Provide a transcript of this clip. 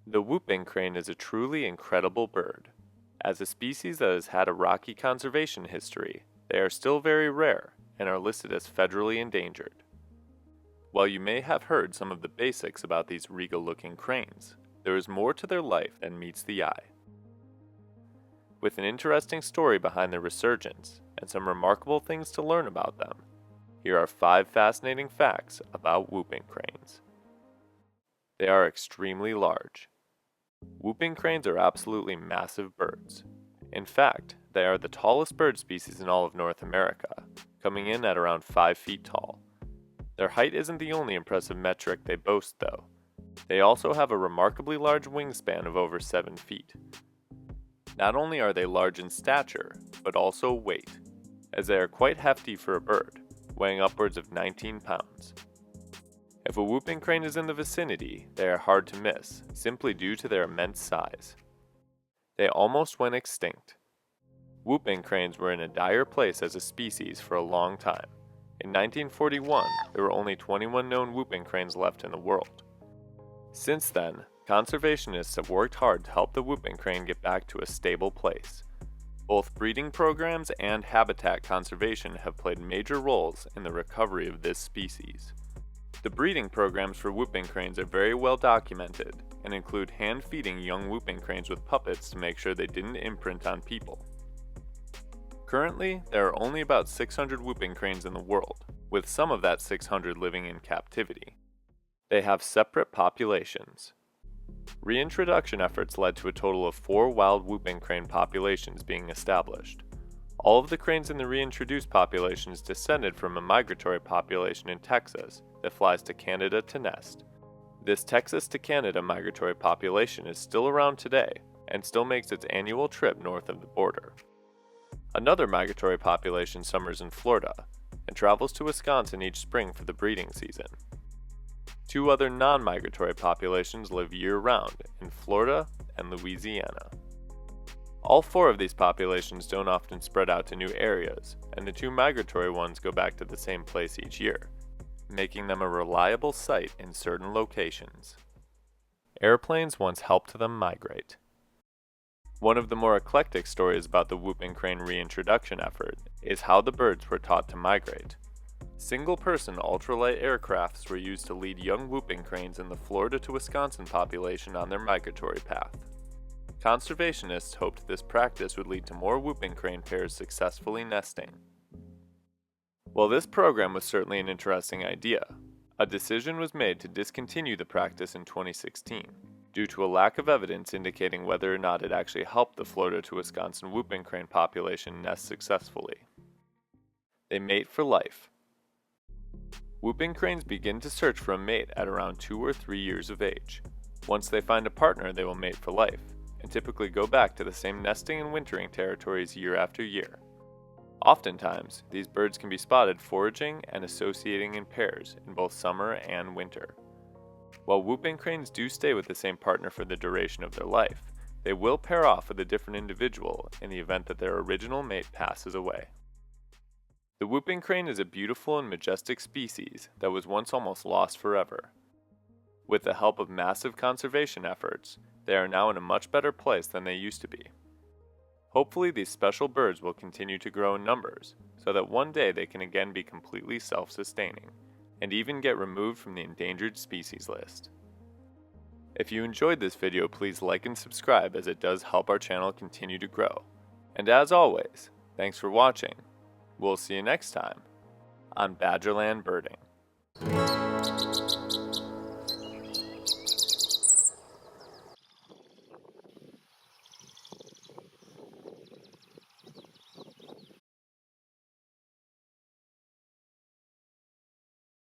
The whooping crane is a truly incredible bird. As a species that has had a rocky conservation history, they are still very rare and are listed as federally endangered. While you may have heard some of the basics about these regal-looking cranes, there is more to their life than meets the eye. With an interesting story behind their resurgence and some remarkable things to learn about them, here are 5 fascinating facts about whooping cranes. They are extremely large. Whooping cranes are absolutely massive birds. In fact, they are the tallest bird species in all of North America, coming in at around 5 feet tall. Their height isn't the only impressive metric they boast, though. They also have a remarkably large wingspan of over 7 feet. Not only are they large in stature, but also weight, as they are quite hefty for a bird, weighing upwards of 19 pounds. If a whooping crane is in the vicinity, they are hard to miss, simply due to their immense size. They almost went extinct. Whooping cranes were in a dire place as a species for a long time. In 1941, there were only 21 known whooping cranes left in the world. Since then, conservationists have worked hard to help the whooping crane get back to a stable place. Both breeding programs and habitat conservation have played major roles in the recovery of this species. The breeding programs for whooping cranes are very well documented and include hand-feeding young whooping cranes with puppets to make sure they didn't imprint on people. Currently, there are only about 600 whooping cranes in the world, with some of that 600 living in captivity. They have separate populations. Reintroduction efforts led to a total of 4 wild whooping crane populations being established. All of the cranes in the reintroduced populations descended from a migratory population in Texas that flies to Canada to nest. This Texas to Canada migratory population is still around today and still makes its annual trip north of the border. Another migratory population summers in Florida and travels to Wisconsin each spring for the breeding season. 2 other non-migratory populations live year-round in Florida and Louisiana. All 4 of these populations don't often spread out to new areas, and the 2 migratory ones go back to the same place each year, making them a reliable site in certain locations. Airplanes once helped them migrate. One of the more eclectic stories about the whooping crane reintroduction effort is how the birds were taught to migrate. Single-person ultralight aircrafts were used to lead young whooping cranes in the Florida to Wisconsin population on their migratory path. Conservationists hoped this practice would lead to more whooping crane pairs successfully nesting. While this program was certainly an interesting idea, a decision was made to discontinue the practice in 2016 due to a lack of evidence indicating whether or not it actually helped the Florida to Wisconsin whooping crane population nest successfully. They mate for life. Whooping cranes begin to search for a mate at around 2 or 3 years of age. Once they find a partner, they will mate for life, and typically go back to the same nesting and wintering territories year after year. Oftentimes, these birds can be spotted foraging and associating in pairs in both summer and winter. While whooping cranes do stay with the same partner for the duration of their life, they will pair off with a different individual in the event that their original mate passes away. The whooping crane is a beautiful and majestic species that was once almost lost forever. With the help of massive conservation efforts, they are now in a much better place than they used to be. Hopefully these special birds will continue to grow in numbers, so that one day they can again be completely self-sustaining, and even get removed from the endangered species list. If you enjoyed this video, please like and subscribe, as it does help our channel continue to grow. And as always, thanks for watching. We'll see you next time on Badgerland Birding.